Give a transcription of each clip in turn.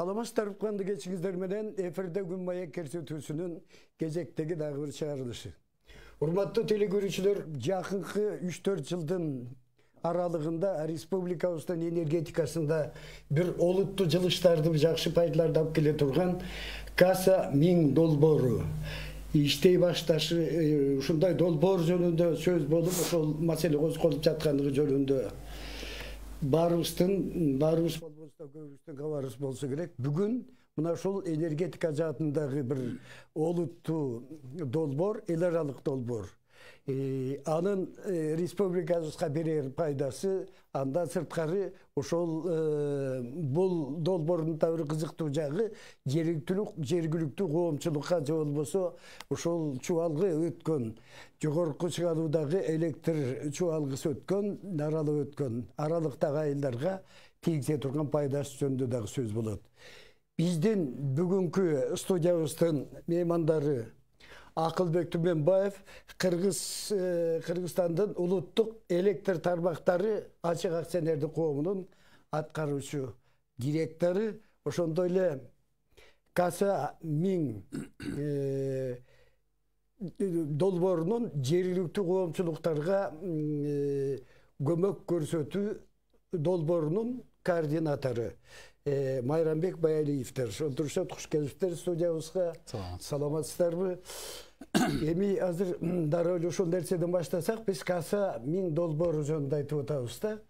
Salamатсыздар кутманды кечиңиздер менен эфирде күн маек көрсөтүүсүнүн кезектеги дагы бир чыгарылышы. Урматтуу телекөрүүчүлөр, жакынкы 3-4 жылдын аралыгында республикабыздын энергетикасында бир олуттуу жылыштарды жакшы пайдаларды алып келе турган Каса Миң долбоору иштей башташы, ушундай долбоор жөнүндө сөз болуп, ошол маселе козголуп жаткандыгы жөнүндө барыбыз болбосо көбүбүздүн кабарыбыз болсо керек. Бүгүн мына ошол энергетика жаатындагы бир олуттуу долбоор, эл аралык долбоор. Анын республикабызга берер пайдасы, андан сырткары ошол бул долбоордун да бир кызыктуу жагы жергиликтүү коомчулукка же болбосо ошол чубалгы өткөн, жогорку чыгалуудагы электр чубалгысы өткөн, аралып өткөн аралыктагы айылдарга тийгизе турган пайдасы жөнүндө дагы сөз болот. Биздин бүгүнкү студиябыздын меймандары Акылбек Түменбаев, Кыргызстандын улуттук электр тармактары ачык акционердик коомунун аткаруучу директору, ошондой эле Каса Миң долбоорунун жергиликтүү коомчулуктарга көмөк көрсөтүү долбоорунун координатору Майрамбек Баялиевдер. Ошондурушат, куш келиптер студиябызга. Саламатсыздарбы? Эми азыр дароо эле ушул нерседен баштасак, биз Каса Миң долбоору жөнүндө айтып атабыз да.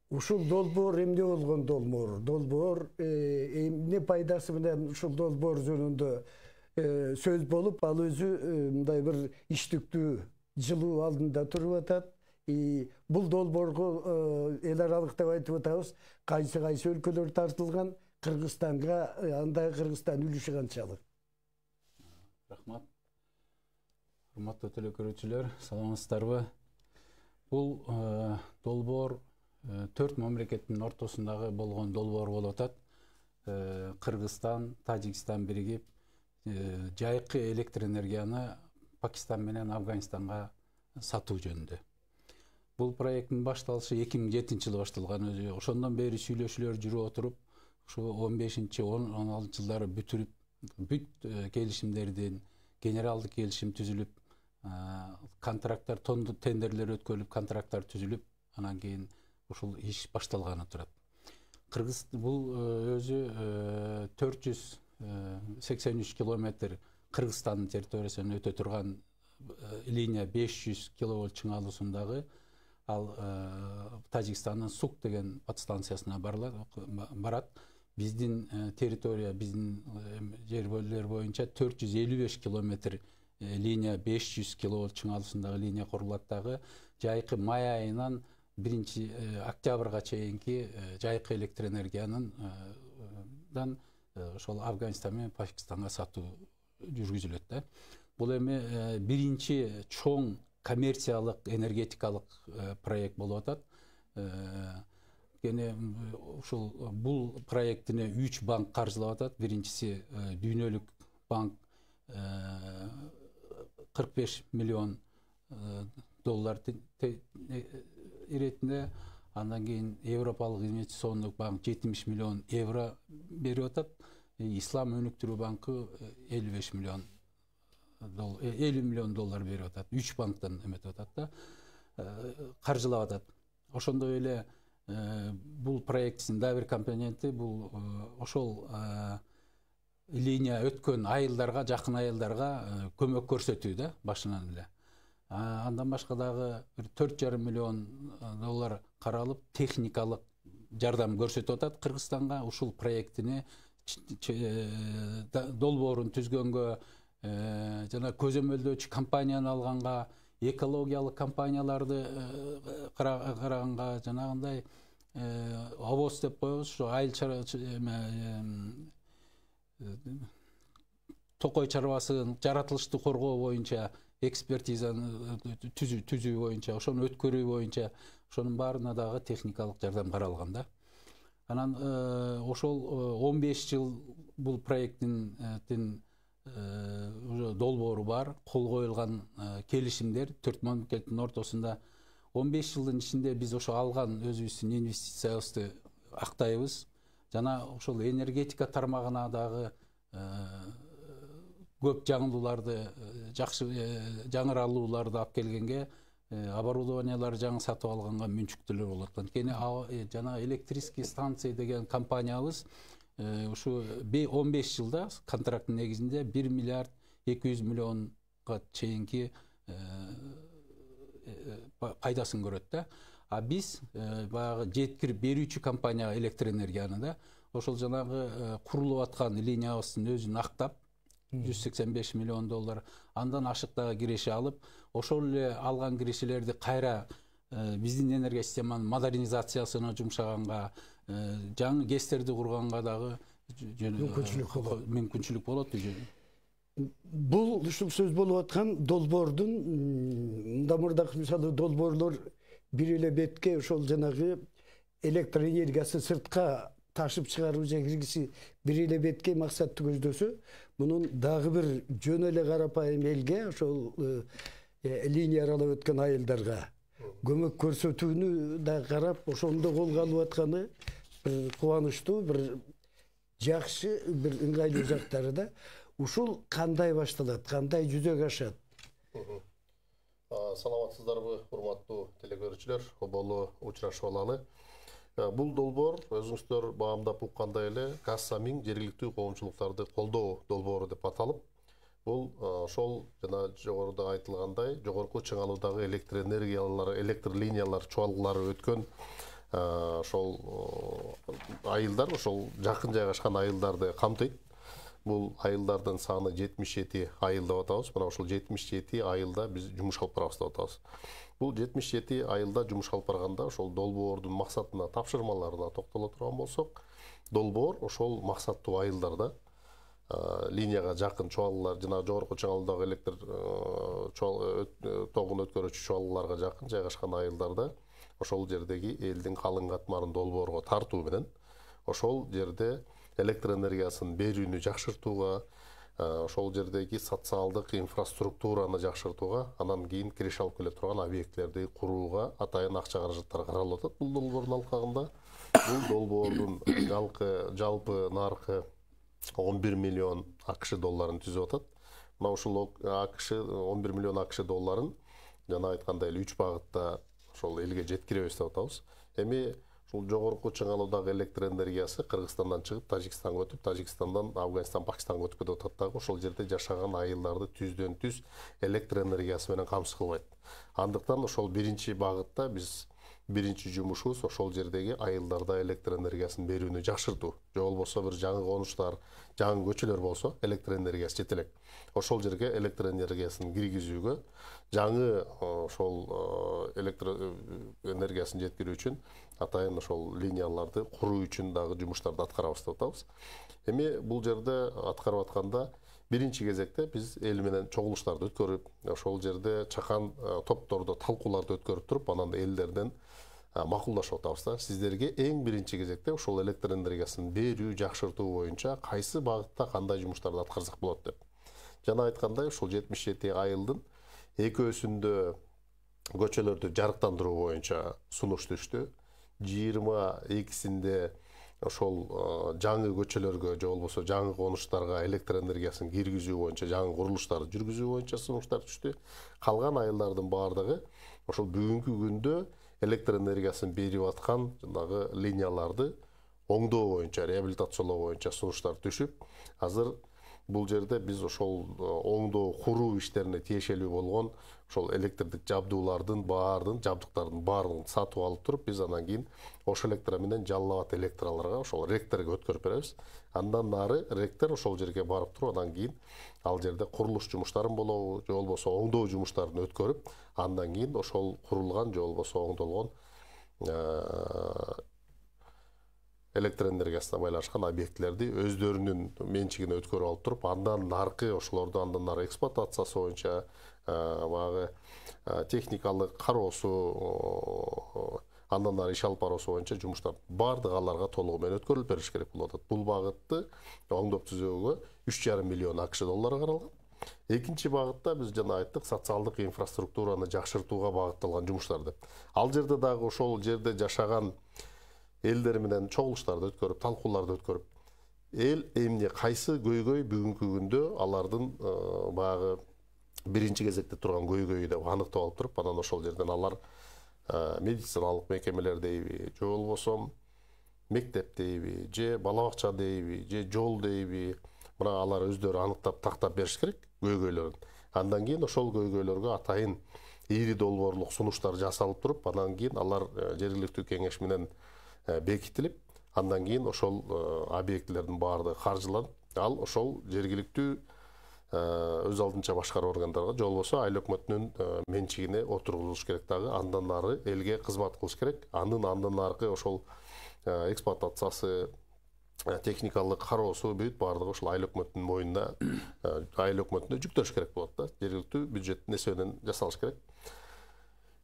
Ушул долбоор эмне болгон долбоор? Долбоор эмне пайдасы менен ушул долбоор жөнүндө сөз болуп, ал өзү мындай бир иштиктүү жылуу алдында туруп атат. Бул долбоорго эл аралык деп айтып атабыз. Кайсы өлкөлөр тартылган, Кыргызстанга, анда Кыргызстан үлүшү канчалык? Рахмат. Урматтуу телекөрүүчүлөр, саламатсыздарбы? Бул долбоор 4 мамлекеттин ортосундагы болгон долбоор болуп атат. Кыргызстан, Тажикстан биригип, жайкы электр энергияны Пакистан менен Афганистанга сатуу жөнүндө. Бул проекттин башталышы 2007 жылы башталган өзү. Ошондон бери сүйлөшүүлөр жүрүп отуруп, ушу 15-16 жылдары бүт келишимдердин генералдык келишим түзүлүп, контракттар, тендерлер өткөрүлүп, контракттар түзүлүп, анан кийин ушул иш башталганы турат. Кыргыз бул өзү 483 километр Кыргызстандын территориясынан өтө турган линия 500 киловольт чыңалуусундагы, ал Тажикстандын Сук деген подстанциясына барат. Биздин территория, биздин жер бөлүлөр боюнча 455 километр линия 500 киловольт чыңалуусундагы линия курулат дагы. Жайкы май айынан 1 октябрга чейинки жайкы электр энергиянын ошол Афганистан менен Пакистанга сатуу жүргүзүлөт да. Бул эми биринчи чоң коммерциялык энергетикалык проект болуп атат. Ушул бул проектини 3 банк каржылап атат. Биринчиси Дүйнөлүк банк 45 миллион доллар иретинде, андан кийин Европалык инвестициондук банк 70 миллион евро берип атат. Ислам өнүктүрүү банкы 50 миллион доллар берип атат. 3 банктан эметип атат да, каржылап атат. Ошондой эле бул проекттин да бир компоненти бул ошол линия өткөн айылдарга, жакын айылдарга көмөк көрсөтүү да, башынан эле. Андан башка дагы 4,5 миллион доллар каралып, техникалык жардам көрсөтүп атат Кыргызстанга. Ушул проектини долбоорун түзгөнгө, жана көзөмөлдөөчү компанияны алганга, экологиялык компанияларды караганга, жанагындай ОВОС деп коебуз, ошо айыл токой чарбасын жаратылышты коргоо боюнча экспертизаны түзүү боюнча, ошону өткөрүү боюнча, ошонун баарына дагы техникалык жардам каралган да. Анан ошол 15 жыл бул проекттин долбоору бар, кол коюлган келишимдер 4 мамлекеттин ортосунда. 15 жылдын ичинде биз ошо алган өзүбүздүн инвестициябызды актайбыз. жана ошол энергетика тармагына дагы көп жаңылууларды, жакшы жаңыралууларды алып келгенге оборудованиялар жаңы сатып алганга мүнчүктүүлөр болот экен. Анткени жана электрический станция деген компаниябыз ушу 15 жылда контракттын негизинде 1 миллиард 200 миллионго чейинки пайдасын көрөт да. А биз баягы жеткирип берүүчү компания электр энергияны да ошол жанагы курулуп аткан линиябыздын өзүн актап 185 миллион доллар андан ашыктагы киреше алып, ошол эле алган кирешелерди кайра биздин энергия системанын модернизациясына жумшаганга, жаңы ГЭСтерди курганга дагы мүмкүнчүлүк болот. Бул ушул сөз болуп аткан долбоордун мындан мурдакы мисалы долбоорлор бир эле бетке ошол жанагы электр энергиясы сыртка ташып чыгаруу же киргиси бир эле бетке максатты көздөсө, мунун дагы бир жөн эле карапайым элге, ошол линия аралап өткөн айылдарга көмөк көрсөтүүнү да карап, ошондо колго алып атканы бир кубанычтуу, бир жакшы, бир ыңгайлуу жактары да. Ушул кандай башталат, кандай жүзөгө ашат? Саламатсыздарбы, урматтуу телекөрүүчүлөр, оболу учурашып алалы. Бул долбоор өзүңүздөр баамдап уккандай эле Кассамин жергиликтүү коомчулуктарды колдоо долбоору деп аталып, бул ошол жана жогоруда айтылгандай жогорку чыңалуудагы электр энергиялары, электр линиялар чуалгылары өткөн ошол айылдар, ошол жакын жайгашкан айылдарды камтыйт. Бул айылдардын саны 77 айыл деп атабыз. Мына ошол 77 айылда биз жумуш алып барабыз деп атабыз. Бул 77 айылда жумуш алып барганда ошол долбоордун максатына, тапшырмаларына токтоло турган болсок, долбоор ошол максаттуу айылдарда линияга жакын чуалгылар, жана жогорку чыңалуудагы электр тогун өткөрүүчү чуалгыларга жакын жайгашкан айылдарда ошол жердеги элдин калың катмарын долбоорго тартуу менен ошол жерде электр энергиясын берүүнү жакшыртууга, ошол жердеги социалдык инфраструктураны жакшыртууга, анан кийин киреше алып келе турган объекттерди курууга атайын акча каражаттар каралып атат. Бул долбоордун алкагында бул долбоордун жалпы наркы 11 миллион АКШ долларын түзүп атат. Мына ушул 11 миллион АКШ долларын жана айткандай эле 3 багытта ошол элге жеткиребиз деп атабыз. Эми ушул жогорку чыңалуудагы электр энергиясы Кыргызстандан чыгып Тажикстанга өтүп, Тажикстандан Афганистан, Пакистанга өтүп кетип атат дагы ошол жерде жашаган айылдарды түздөн түз электр энергиясы менен камсыз кылбайт. Андыктан ошол биринчи багытта биз биринчи жумушубуз ошол жердеги айылдарда электр энергиясын берүүнү жакшыртуу. Же болбосо бир жаңы конуштар, жаңы көчөлөр болсо электр энергиясы жете элек. Ошол жерге электр энергиясын киргизүүгө, жаңы ошол электр энергиясын жеткирүү үчүн атайын ошол линияларды куруу үчүн дагы жумуштарды аткарабыз деп атабыз. Эми бул жерде аткарып атканда биринчи кезекте биз эл менен чогулуштарды өткөрүп, ошол жерде чакан топтордо талкууларды өткөрүп туруп, анан элдерден макулдашып атабыз да. Сиздерге эң биринчи кезекте ошол электр энергиясын берүү, жакшыртуу боюнча кайсы багытта кандай жумуштарды аткарсак болот деп. Жана айткандай, ошол 77 айылдын экөөсүндө көчөлөрдү жарыктандыруу боюнча сунуш түштү. 22-синде ошол жаңы көчөлөргө же болбосо жаңы конуштарга электр энергиясын киргизүү боюнча, жаңы курулуштарды жүргүзүү боюнча сунуштар түштү. Калган айылдардын баардыгы ошол бүгүнкү күндө электр энергиясын берип аткан жанагы линияларды оңдоо боюнча, реабилитациялоо боюнча сунуштар түшүп, азыр бул жерде биз ошол оңдоо куруу иштерине тиешелүү болгон ошол электрдик жабдуулардын жабдыктардын баардыгын сатып алып туруп, биз анан кийин ошол электр менен жалал абад электраларга ошол ректорго өткөрүп беребиз. Андан нары ректор ошол жерге барып туруп, анан кийин ал жерде курулуш жумуштарын болобу, же болбосо оңдоо жумуштарын өткөрүп, андан кийин ошол курулган же болбосо оңдолгон электр энергиясына байланышкан объектилерди өздөрүнүн менчигине өткөрүп алып туруп, андан наркы ошолорду андан нары эксплуатациясы боюнча баягы техникалык кароосу, андан нары иш алып баруусу боюнча жумуштар баардыгы аларга толугу менен өткөрүлүп бериш керек болуп атат. Бул багытты оңдоп түзүүгө 3,5 миллион АКШ доллары каралган. Экинчи багытта биз жана айттык, социалдык инфраструктураны жакшыртууга багытталган жумуштар деп. Ал жерде дагы ошол жерде жашаган элдер менен чогулуштарды өткөрүп, талкууларды өткөрүп, эл эмне кайсы көйгөй бүгүнкү күндө алардын баягы биринчи кезекте турган көйгөйү деп аныктап алып туруп, анан ошол жерден алар медициналык мекемелер дейби, же болбосо мектеп дейби, же бала бакча дейби, же жол дейби, мына алар өздөрү аныктап тактап бериш керек көйгөйлөрүн. Андан кийин ошол көйгөйлөргө атайын ири долбоорлук сунуштар жасалып туруп, андан кийин алар жергиликтүү кеңеш менен бекитилип, андан кийин ошол объектилердин баардыгы каржыланып, ал ошол жергиликтүү өз алдынча башкаруу органдарга, же болбосо айыл өкмөтүнүн менчигине отургузулуш керек дагы, андан ары элге кызмат кылыш керек. Андан аркы ошол эксплуатациясы, техникалык кароосу бүт баардыгы ошол айыл өкмөттүнүн мойнуна, айыл өкмөтүнө жүктөш керек болот да. Жергиликтүү бюджеттин эсебинен жасалыш керек.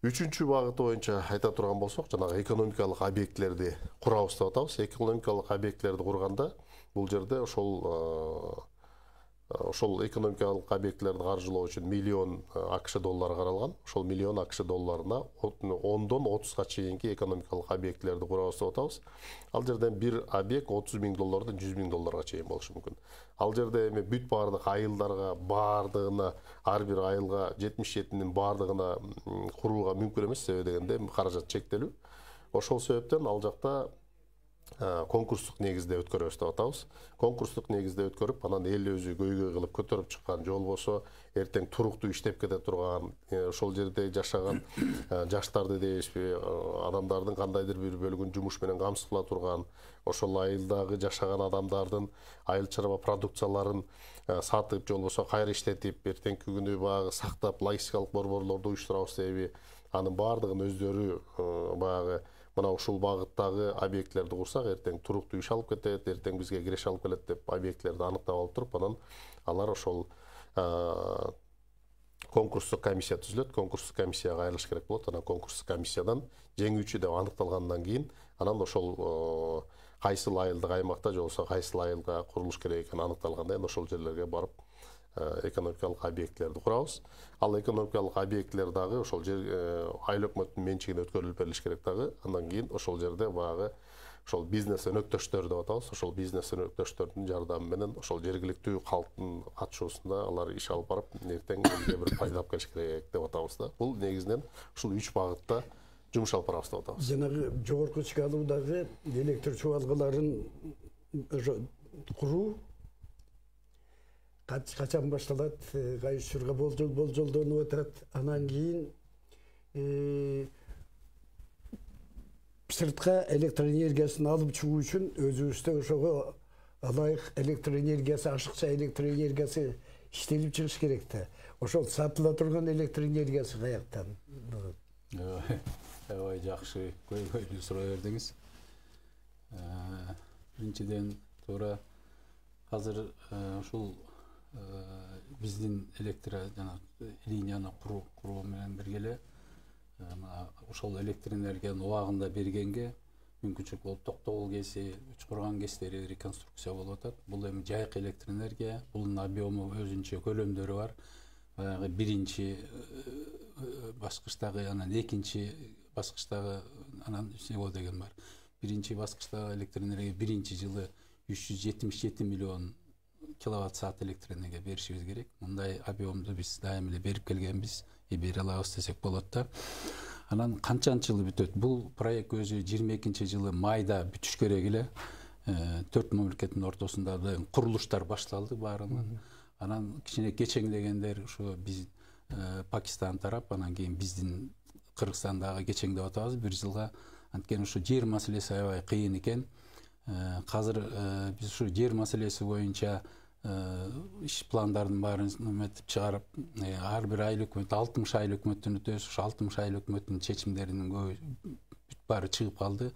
Үчүнчү багыты боюнча айта турган болсок, жанагы экономикалык объектилерди курабыз деп атабыз. Экономикалык объектилерди курганда бул жерде ошол экономикалык объектилерди каржылоо үчүн миллион АКШ доллары каралган. Ошол миллион АКШ долларына 10-дон 30га чейинки экономикалык объектилерди курабыз деп атабыз. Ал жерден бир объект 30 000 доллардан 100 000 долларга чейин болушу мүмкүн. Ал жерде эми бүт баардык айылдарга, баардыгына, ар бир айылга 77-нин баардыгына курууга мүмкүн эмес, себеби дегенде каражат чектелүү. Ошол себептен ал жакта конкурстук негизде өткөрөбүз деп атабыз. Конкурстук негизде өткөрүп, анан эл өзү көйгөй кылып көтөрүп чыккан, же болбосо эртең туруктуу иштеп кете турган, ошол жерде жашаган жаштарды дейбизби, адамдардын кандайдыр бир бөлүгүн жумуш менен камсыз кыла турган, ошол айылдагы жашаган адамдардын айыл чарба продукцияларын сатып, же болбосо кайра иштетип, эртеңки күнү баягы сактап, логистикалык борборлорду уюштурабыз дейби. Анын баардыгын өздөрү баягы мына ушул багыттагы объектилерди курсак, эртең туруктуу иш алып кетет, эртең бизге киреше алып келет деп объектилерди аныктап алып туруп, анан алар ошол конкурстук комиссия түзүлөт. Конкурстук комиссияга кайрылыш керек болот. Анан конкурстук комиссиядан жеңүүчү деп аныкталгандан кийин, анан ошол кайсыл айылдык аймакта, же болбосо кайсыл айылга курулуш керек экени аныкталгандан кийин ошол жерлерге барып экономикалык объектилерди курабыз. Ал экономикалык объектилер дагы ошол айыл өкмөттүнүн менчигине өткөрүлүп берилиш керек дагы. Андан кийин ошол жерде баягы ошол бизнес өнөктөштөр деп атабыз. Ошол бизнес өнөктөштөрдүн жардамы менен ошол жергиликтүү калктын катышуусунда алар иш алып барып, эртең элге бир пайда алып келиш керек деп атабыз да. Бул негизинен ушул 3 багытта жумуш алып барабыз деп атабыз. Жанагы жогорку чыгалуудагы электр чубалгыларын куруу качан башталат, кайсы учурга болжолдонуп атат, анан кийин сыртка электр энергиясын алып чыгуу үчүн өзүбүздө ошого ылайык электр энергиясы, ашыкча электр энергиясы иштелип чыгыш керек да. Ошол сатыла турган электр энергиясы каяктан? Ой, жакшы көйгөйлүү суроо бердиңиз. Биринчиден туура азыр ушул биздин электр жана линияны куруу менен бирге эле ошол электр энергияны убагында бергенге мүмкүнчүлүк болуп, Токтогул КЭСи, Учкурган КЭСтери реконструкция болуп атат. Бул эми жайкы электр энергия, бунун объему өзүнчө көлөмдөрү бар. Баягы биринчи баскычтагы, анан экинчи баскычтагы, анан СЕО деген бар. Биринчи баскычтагы электр энергия биринчи жылы 377 миллион киловатт-саат электр энергия беришибиз керек. Мындай объемду биз дайым эле берип келгенбиз, бере алабыз десек болот да. Анан канчанчы жылы бүтөт? Бул проект өзү 22 жылы майда бүтүш керек эле. 4 мамлекеттин ортосунда курулуштар башталды баарынан. Анан кичине кечеңдегендер ушу биз Пакистан тарап, анан кийин биздин Кыргызстандагы кечеңдеп атабыз 1 жылга. Анткени ушу жер маселеси аябай кыйын экен. Казыр биз ушу жер маселеси боюнча иш пландардын баарын эметип чыгарып, ар бир айыл өкмөт 60 айыл өкмөттөн өтөбүз. Ушу 60 айыл өкмөттүн чечимдеринин бүт баары чыгып калды.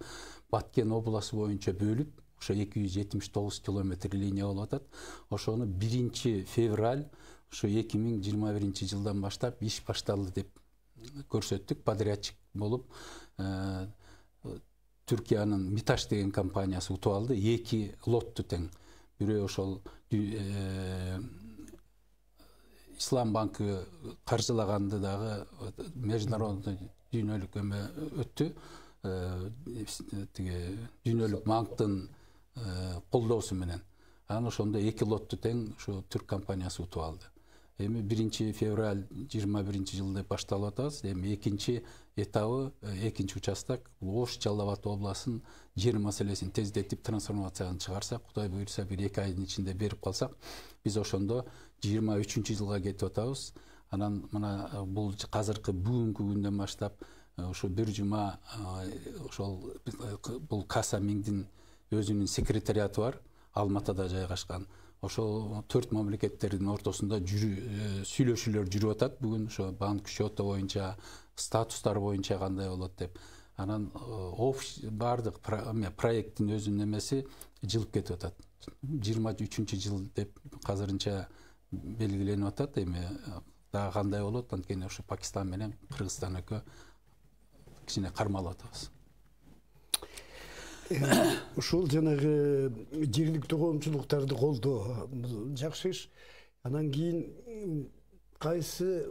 Баткен областы боюнча бөлүп, ошо 279 километр линия болуп атат. Ошону 1 февраль ошо 2021 жылдан баштап иш башталды деп көрсөттүк. Подрядчик болуп Түркиянын Миташ деген компаниясы утуп алды. 2 лотту тең. Бирөө ошол Ислам банкы каржылаганды дагы международный дүйнөлүк эме өттү. тиги дүйнөлүк банктын колдоосу менен анан ошондо 2 лотту тең ушу түрк компаниясы утуп алды. Эми 1 февраль 21 жылы деп башталып атабыз. Эми экинчи этабы, экинчи участок Ош Жалал Абад областын жер маселесин тездетип трансформацияны чыгарсак, Кудай буйрса 1-2 айдын ичинде берип калсак, биз ошондо 23 жылга кетип атабыз. Анан мына бул азыркы бүгүнкү күндөн баштап ошо бир жума ошол бул Каса Мингдин өзүнүн секретариаты бар, Алматыда жайгашкан. Ошол 4 мамлекеттердин ортосунда сүйлөшүүлөр жүрүп атат. Бүгүн ошо банк счёту боюнча, статустар боюнча кандай болот деп. Анан бардык проекттин өзүнүн эмеси жылып кетип атат. 23-жыл деп азырынча белгиленип атат. Эми дагы кандай болот? Анткени ошо Пакистан менен Кыргызстан экөө кичине кармалып атабыз. Ушул жанагы жергиликтүү коомчулуктарды колдоо жакшы иш. Анан кийин кайсы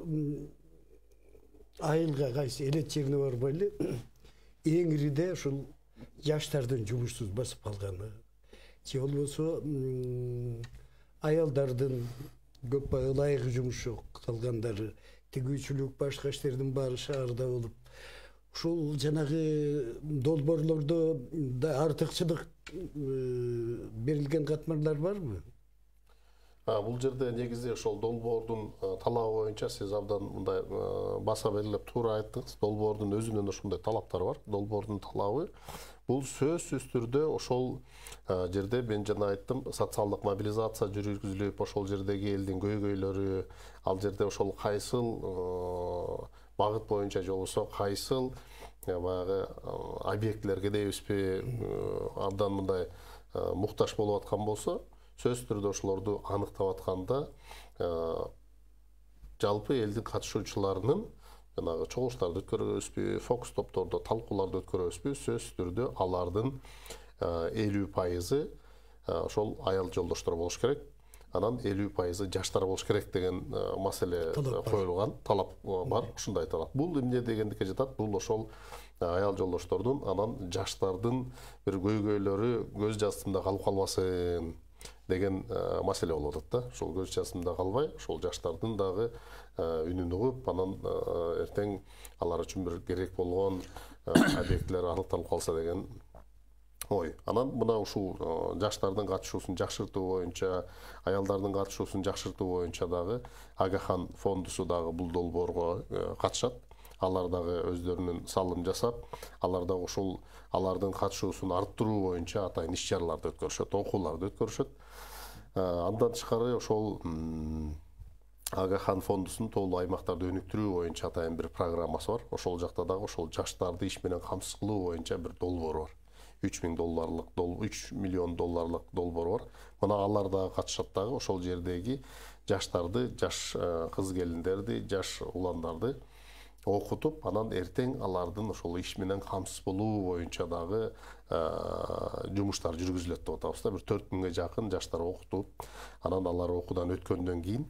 айылга, кайсы элет жерине барбайлы эң ириде ушул жаштардын жумушсуз басып калганы же болбосо аялдардын көп ылайык жумуш жок калгандары, тигүүчүлүк, башка иштердин баары шаарда болуп, ушул жанагы долбоорлордо да артыкчылык берилген катмарлар барбы? Бул жерде негизи ошол долбоордун талабы боюнча сиз абдан мындай баса белгилеп туура айттыңыз. Долбоордун өзүнүн ошондой талаптары бар. Долбоордун талабы бул сөзсүз түрдө ошол жерде мен жана айттым, социалдык мобилизация жүргүзүлүп, ошол жердеги элдин көйгөйлөрү, ал жерде ошол кайсыл багыт боюнча же болбосо кайсыл баягы объектилерге дебизби абдан мындай муктаж болуп аткан болсо, сөз түрдө ошолорду аныктап атканда жалпы элдин катышуучуларынын жанагы чогулуштарды өткөрөбүзбү, фокус топтордо талкууларды өткөрөбүзбү, сөз түрдө алардын 50% ошол аял жолдоштор болуш керек. Анан 50% жаштар болуш керек деген маселе коюлган, талап бар, ушундай талап. Бул эмне дегендикке жатат? Бул ошол аял жолдоштордун анан жаштардын бир көйгөйлөрү көз жастында калып калбасын деген маселе болуп атат да. Ошол көз жастында калбай, ошол жаштардын дагы үнүн угуп, анан эртең алар үчүн бир керек болгон объектилер аныкталып калса деген ой. Анан мына ушул жаштардын катышуусун жакшыртуу боюнча, аялдардын катышуусун жакшыртуу боюнча дагы Агахан фондусу дагы бул долбоорго катышат. Алар дагы өздөрүнүн салым жасап, алар дагы ушул алардын катышуусун арттыруу боюнча атайын иш-чараларды өткөрүшөт, окууларды өткөрүшөт. Андан тышкары ошол Агахан фондусунун тоолуу аймактарды өнүктүрүү боюнча атайын бир программасы бар. Ошол жакта дагы ошол жаштарды иш менен камсыз кылуу боюнча бир долбоор бар. 3 миллион долларлык долбоор бар. Мына алар дагы катышат дагы ошол жердеги жаштарды, жаш кыз келиндерди, жаш уландарды окутуп, анан эртең алардын ошол иш менен камсыз болуу боюнча дагы жумуштар жүргүзүлөт деп атабыз да. Бир 4 миңге жакын жаштар окутуп, анан алар окуудан өткөндөн кийин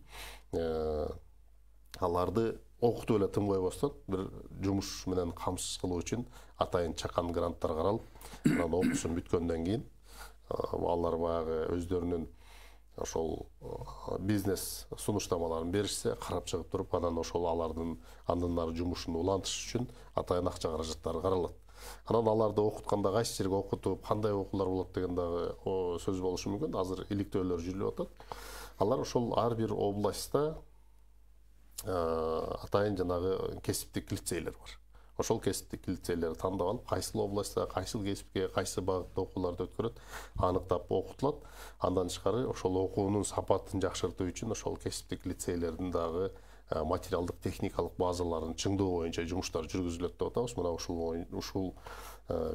аларды окутуп эле тым койбостон бир жумуш менен камсыз кылуу үчүн атайын чакан гранттар каралып, анан окуусун бүткөндөн кийин алар баягы өздөрүнүн ошол бизнес сунуштамаларын беришсе, карап чыгып туруп, анан ошол алардын андан ары жумушун улантыш үчүн атайын акча каражаттары каралат. Анан аларды окутканда кайсы жерге окутуп, кандай окуулар болот деген дагы сөз болушу мүмкүн. Азыр иликтөөлөр жүрүп атат. Алар ошол ар бир областта атайын жанагы кесиптик лицейлер бар. Ошол кесиптик лицейлерди тандап алып, кайсыл областта, кайсыл кесипке, кайсы багытта окууларды өткөрөт, аныктап окутулат. Андан тышкары ошол окуунун сапатын жакшыртуу үчүн ошол кесиптик лицейлердин дагы материалдык техникалык базаларын чыңдоо боюнча жумуштар жүргүзүлөт деп атабыз. Мына ушул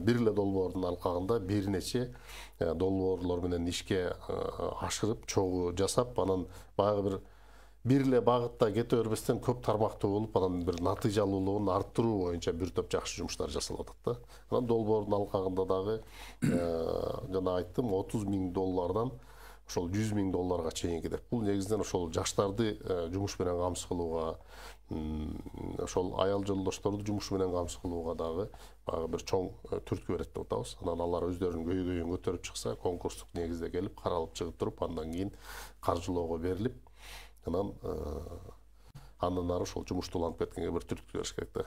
бир эле долбоордун алкагында бир нече долбоорлор менен ишке ашырып, чогуу жасап, анан баягы бир эле багытта кете бербестен көп тармактуу болуп, анан бир натыйжалуулугун арттыруу боюнча бир топ жакшы жумуштар жасалып атат да. Анан долбоордун алкагында дагы жана айттым, 30 миң доллардан ошол 100 миң долларга чейин кетет. Бул негизинен ошол жаштарды жумуш менен камсыз кылууга, ошол аял жолдошторду жумуш менен камсыз кылууга дагы бир чоң түрткү берет деп атабыз. Анан алар өздөрүнүн көйгөйүн көтөрүп чыкса, конкурстук негизде келип каралып чыгып туруп, андан кийин каржылоого берилип, анан андан ары ошол жумушту уланып кеткенге бир түрткү бериш керек да.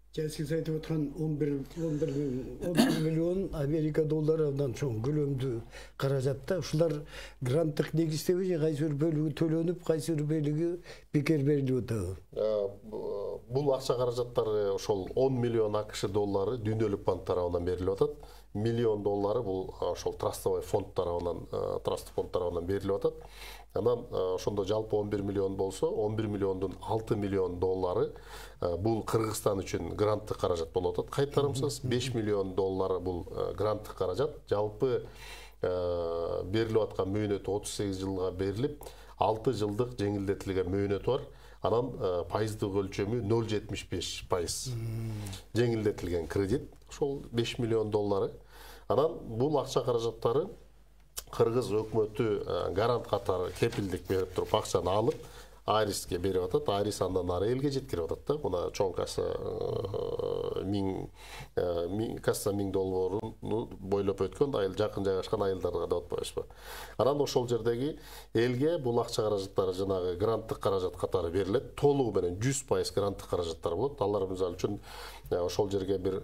Сиз айтып аткан 11 миллион Америка долларынан чоң көлөмдүү каражатта ушулар гранттык негиздеби же кайсы бир бөлүгү төлөнүп, кайсы бир бөлүгү бекер берилип атабы? Бул акча каражаттары ошол 10 миллион АКШ доллары дүйнөлүк банк тарабынан берилип атат. Миллион доллары бул ошол трастовый фонд тарабынан, траст фонд тарабынан берилип атат. Анан ошондо жалпы 11 миллион болсо, 11 миллиондун 6 миллион доллары бул Кыргызстан үчүн гранттык каражат болуп атат. Кайтарымсыз 5 миллион доллары бул гранттык каражат. Жалпы берилип аткан мөөнөтү 38 жылга берилип, 6 жылдык жеңилдетилген мөөнөтү бар. Анан пайыздык өлчөмү 0,75%. Жеңилдетилген кредит ошол 5 миллион доллары. Анан бул акча каражаттары Кыргыз өкмөтү гарант катары кепилдик берип туруп акчаны алып, Айриске берип атат. Айрис андан ары элге жеткирип атат да. Мына чоң касса 1000 долларын бойлоп өткөн айыл жакын жайгашкан айылдарга деп атпайбызбы. Анан ошол жердеги элге бул акча каражаттары жанагы гранттык каражат катары берилет. Толугу менен 100% гранттык каражаттар болот. Алар мисалы үчүн ошол жерге бир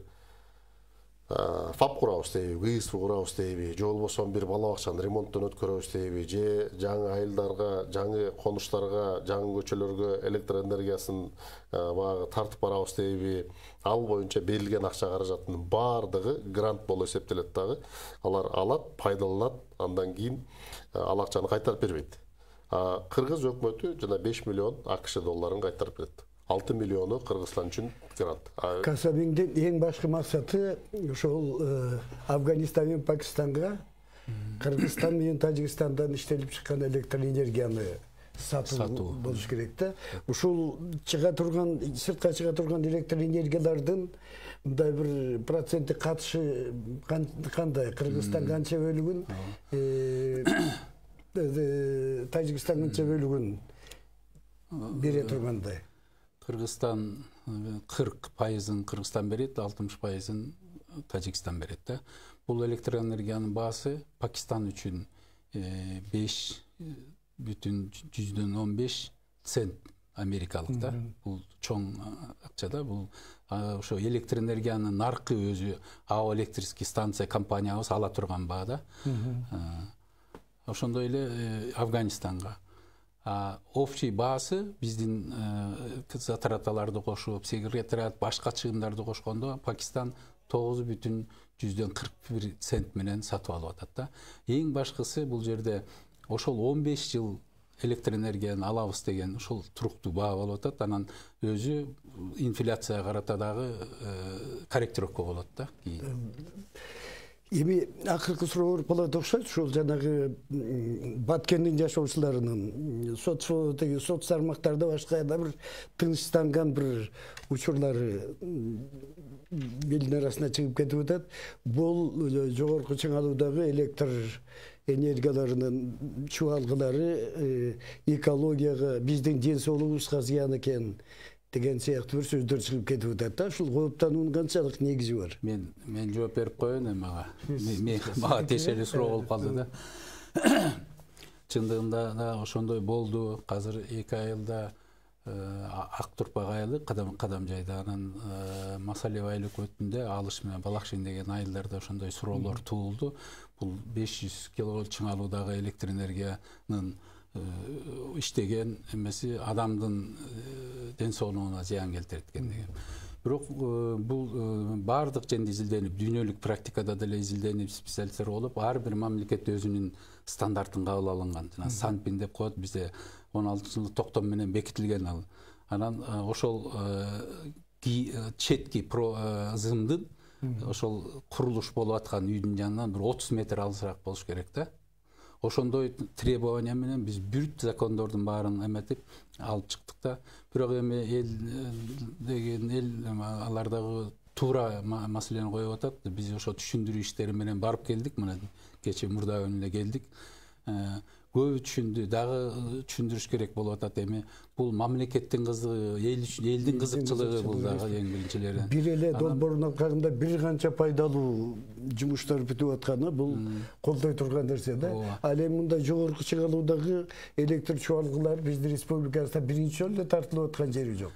ФАП курабыз дейби, ГСФ курабыз дейби, же болбосо бир бала бакчанын ремонтун өткөрөбүз дейби, же жаңы айылдарга, жаңы конуштарга, жаңы көчөлөргө электр энергиясын баягы тартып барабыз дейби, ал боюнча берилген акча каражатынын баардыгы грант болуп эсептелет дагы. Алар алат, пайдаланат, андан кийин ал акчаны кайтарып бербейт. Кыргыз өкмөтү жана 5 миллион АКШ долларын кайтарып берет. 6 миллиону Кыргызстан үчүн грант. Касабиңдин эң башкы максаты ошол Афганистан менен Пакистанга, Кыргызстан менен Тажикстандан иштелип чыккан электр энергияны сатуу болуш керек да. Ушул чыга турган, сыртка чыга турган электр энергиялардын мындай бир проценти катышы кандай? Кыргызстан канча бөлүгүн, Тажикстан канча бөлүгүн бере тургандай? Кыргызстан 40%-ын Кыргызстан берет, 60%-ын Тажикстан берет да. Бул электр энергиянын баасы Пакистан үчүн 5,15 цент америкалык да. Бул чоң акча да. Бул ошо электр энергиянын наркы өзү АО электрический станция компаниябыз ала турган баа да. Ошондой эле Афганистанга общий баасы биздин затраталарды кошуп, секретариат, башка чыгымдарды кошкондо Пакистан 9,41 цент менен сатып алып атат да. Эң башкысы бул жерде ошол 15 жыл электр энергияны алабыз деген ошол туруктуу баа болуп атат. Анан өзү инфляцияга карата дагы корректировка болот да. Эми акыркы суроо болот окшойт. Ушул жанагы Баткендин жашоочуларынын соц тармактарда башка бир тынчтанган бир учурлары элдин арасына чыгып кетип атат. Бул жогорку чыңалуудагы электр энергияларынын чуалгылары экологияга, биздин ден соолугубузга зыян экен деген сыяктуу бир сөздөр чыгып кетип атат да. Ушул кооптануунун канчалык негизи бар? Мен жооп берип коеюн эми мага тиешелүү суроо болуп калды да. Чындыгында да ошондой болду. Азыр 2 айылда Ак Турпак айылы кадам жайда, анан Масалев айыл өкмөтүндө Алыш менен Балакшин деген айылдарда ошондой суроолор туулду. Бул 500 киловольт чыңалуудагы электр энергиянын иштеген эмеси адамдын ден соолугуна зыян келтирет экен деген. Бирок бул баардык жерде изилденип, дүйнөлүк практикада деле изилденип, специалисттер болуп, ар бир мамлекет өзүнүн стандартын кабыл алынган. Жана Санпин деп коет, бизде 16-жылдык токтом менен бекитилген ал. Анан ошол четки зымдын ошол курулуш болуп аткан үйдүн жанынан бир 30 метр алысыраак болуш керек да. Ошондой требования менен биз бүт закондордун баарын эметип алып чыктык да. Бирок эми эл алардагы туура маселени коюп атат. Биз ошо түшүндүрүү иштери менен барып келдик. Мына кече мурда эле келдик. көп түшүндү дагы түшүндүрүш керек болуп атат. Эми бул мамлекеттин кызыгы, элдин кызыкчылыгы бул дагы эң биринчилери. Бир эле долбоордун аркасында бир канча пайдалуу жумуштар бүтүп атканы бул колдой турган нерсе да. Ал эми мындай жогорку чыгалуудагы электр чуалгылар биздин республикабызда биринчи жолу эле тартылып аткан жери жок.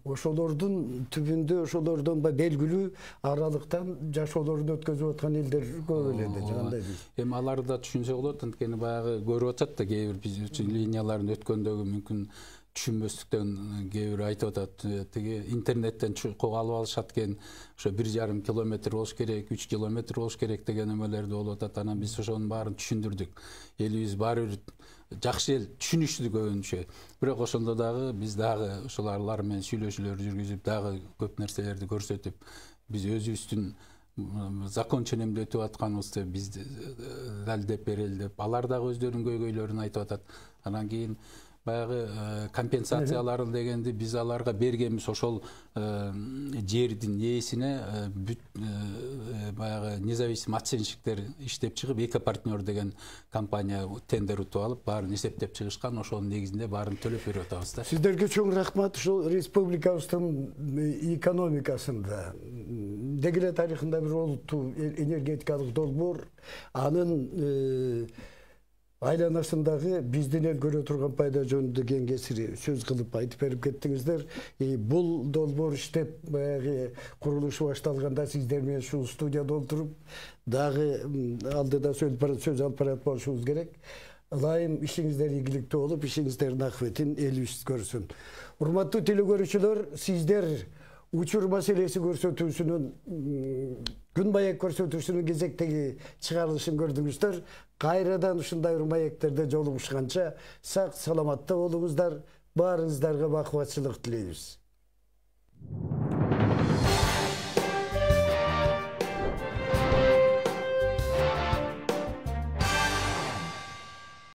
Ошолордун түбүндө ошолордон белгилүү аралыктан жашоолорун өткөзүп аткан элдер көп эле да жагандай. Эми алар да түшүнсө болот, анткени баягы көрүп атат да кээ бир биз үчүн линияларын өткөндөгү мүмкүн түшүнбөстүктөн кээ бир айтып атат. Тиги интернеттен чукуп алып алышат экен, ошо 1,5 километр болуш керек, 3 километр болуш керек деген эмелерди болуп атат. Анан биз ошонун баарын түшүндүрдүк. Элибиз баары бир жакшы эл түшүнүштү көбүнчө. Бирок ошондо дагы биз дагы ошолар менен сүйлөшүүлөр жүргүзүп, дагы көп нерселерди көрсөтүп, биз өзүбүздүн закон ченемдетип атканыбызды биз далилдеп берели деп, алар дагы өздөрүнүн көйгөйлөрүн айтып атат. Анан кийин баягы компенсацияларын дегенди биз аларга бергенбиз, ошол жердин ээсине баягы независимый оценщиктер иштеп чыгып, Эко партнер деген компания тендер утуп алып, баарын эсептеп чыгышкан, ошонун негизинде баарын төлөп берип атабыз да. Сиздерге чоң рахмат. Ушул республикабыздын экономикасында дегеле тарыхында бир олуттуу энергетикалык долбоор, анын айланасындагы биздин эл көрө турган пайда жөнүндө кеңесири сөз кылып айтып берип кеттиңиздер. Бул долбоор иштеп баягы курулушу башталганда сиздер менен ушул студияда отуруп дагы алдыда сөз алып барат болушубуз керек. Ылайым ишиңиздер ийгиликтүү болуп, ишиңиздердин акыбытын элибиз көрсүн. Урматтуу телекөрүүчүлөр, сиздер учур маселеси көрсөтүүсүнүн күн маек көрсөтүүсүнүн кезектеги чыгарылышын көрдүңүздөр. Кайрадан ушундай маектерде жолугушканча сак саламатта болуңуздар, баарыңыздарга бакубатчылык тилейбиз.